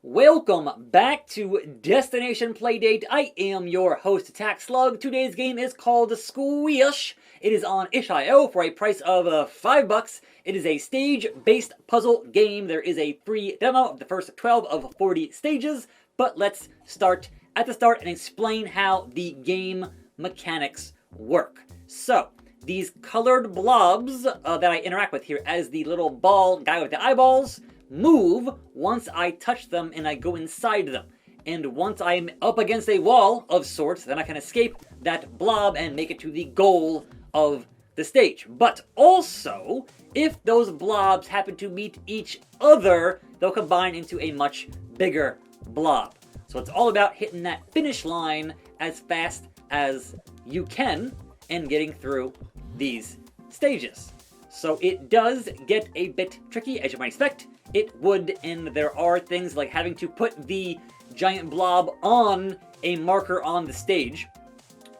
Welcome back to Destination Playdate. I am your host, Attack Slug. Today's game is called Skwish. It is on itch.io for a price of $5. It is a stage-based puzzle game. There is a free demo of the first 12 of 40 stages, but let's start at the start and explain how the game mechanics work. So, these colored blobs that I interact with here as the little ball guy with the eyeballs move once I touch them and I go inside them. And once I'm up against a wall of sorts, then I can escape that blob and make it to the goal of the stage. But also, if those blobs happen to meet each other, they'll combine into a much bigger blob. So it's all about hitting that finish line as fast as you can and getting through these stages. So it does get a bit tricky, as you might expect. It would, and there are things like having to put the giant blob on a marker on the stage,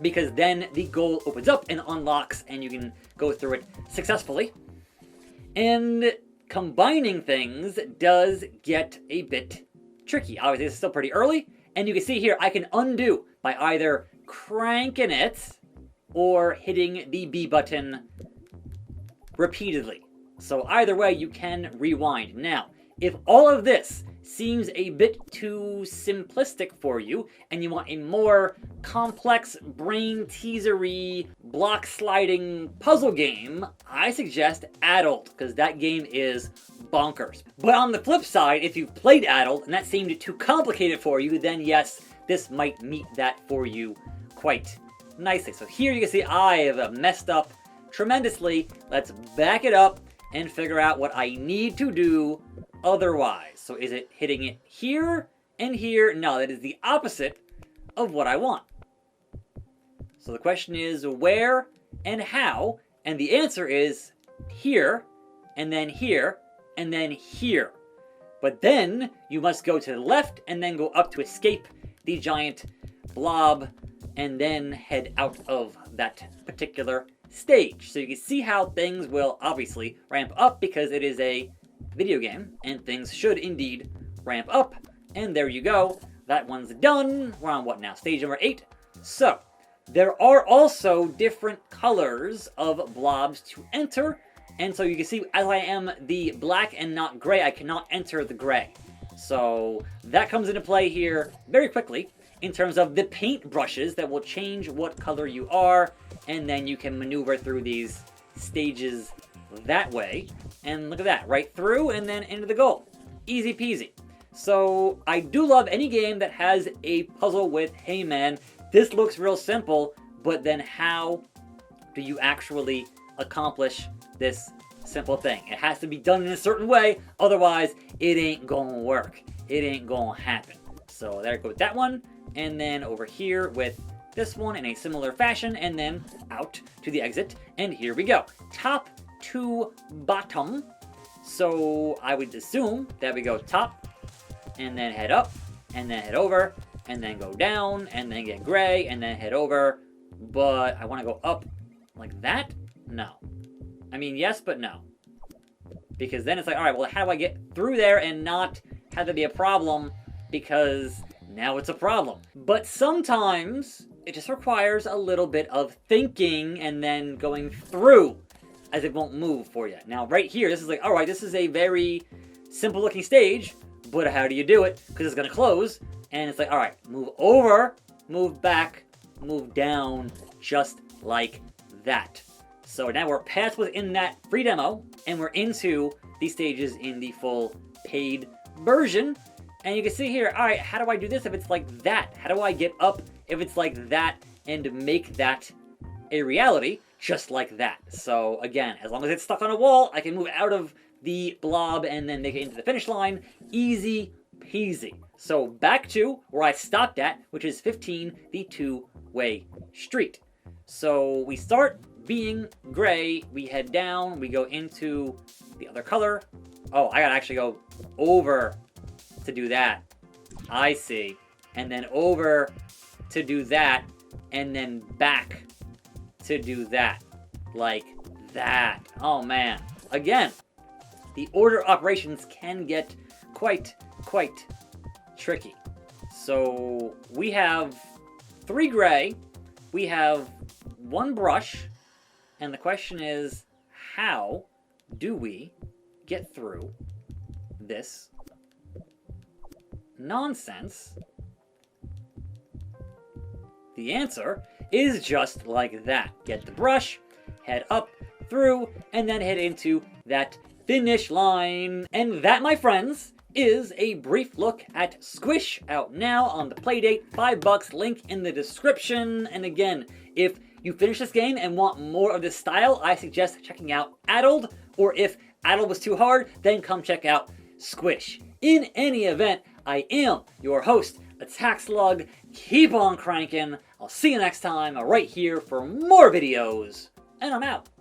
because then the goal opens up and unlocks and you can go through it successfully. And combining things does get a bit tricky. Obviously, it's still pretty early, and you can see here I can undo by either cranking it or hitting the B button repeatedly. So either way, you can rewind. Now, if all of this seems a bit too simplistic for you, and you want a more complex, brain-teasery, block-sliding puzzle game, I suggest Addled, because that game is bonkers. But on the flip side, if you've played Addled, and that seemed too complicated for you, then yes, this might meet that for you quite nicely. So here you can see I have messed up tremendously. Let's back it up and figure out what I need to do otherwise. So is it hitting it here and here? No, that is the opposite of what I want. So the question is where and how, and the answer is here, and then here, and then here. But then you must go to the left and then go up to escape the giant blob and then head out of that particular stage. So you can see how things will obviously ramp up because it is a video game and things should indeed ramp up. And there you go. That one's done. We're on what now? Stage number 8. So there are also different colors of blobs to enter. And so you can see as I am the black and not gray, I cannot enter the gray. So that comes into play here very quickly in terms of the paint brushes that will change what color you are, and then you can maneuver through these stages that way. And look at that, right through and then into the goal. Easy peasy. So I do love any game that has a puzzle with, hey man, this looks real simple, but then how do you actually accomplish this simple thing? It has to be done in a certain way, otherwise it ain't gonna work. It ain't gonna happen. So there goes that one. And then over here with this one in a similar fashion, and then out to the exit. And here we go. Top to bottom. So I would assume that we go top, and then head up, and then head over, and then go down, and then get gray, and then head over. But I want to go up like that? No. I mean, yes, but no. Because then it's like, all right, well, how do I get through there and not have there be a problem? Because now it's a problem. But sometimes it just requires a little bit of thinking and then going through, as it won't move for you. Now right here, this is like, all right, this is a very simple looking stage, but how do you do it? Because it's gonna close, and it's like, all right, move over, move back, move down, just like that. So now we're past within that free demo, and we're into these stages in the full paid version. And you can see here, all right, how do I do this if it's like that? How do I get up if it's like that and make that a reality just like that? So again, as long as it's stuck on a wall, I can move out of the blob and then make it into the finish line. Easy peasy. So back to where I stopped at, which is 15, the two-way street. So we start being gray, we head down, we go into the other color. Oh, I gotta actually go over to do that. I see. And then over to do that, and then back to do that. Like that. Oh man. Again, the order operations can get quite tricky. So we have 3 gray, we have 1 brush, and the question is, how do we get through this nonsense? The answer is just like that. Get the brush, head up, through, and then head into that finish line. And that, my friends, is a brief look at Skwish, out now on the Playdate. $5, link in the description. And again, if you finish this game and want more of this style, I suggest checking out Addled, or if Addled was too hard, then come check out Skwish. In any event, I am your host, Attack Slug. Keep on cranking. I'll see you next time right here for more videos, and I'm out.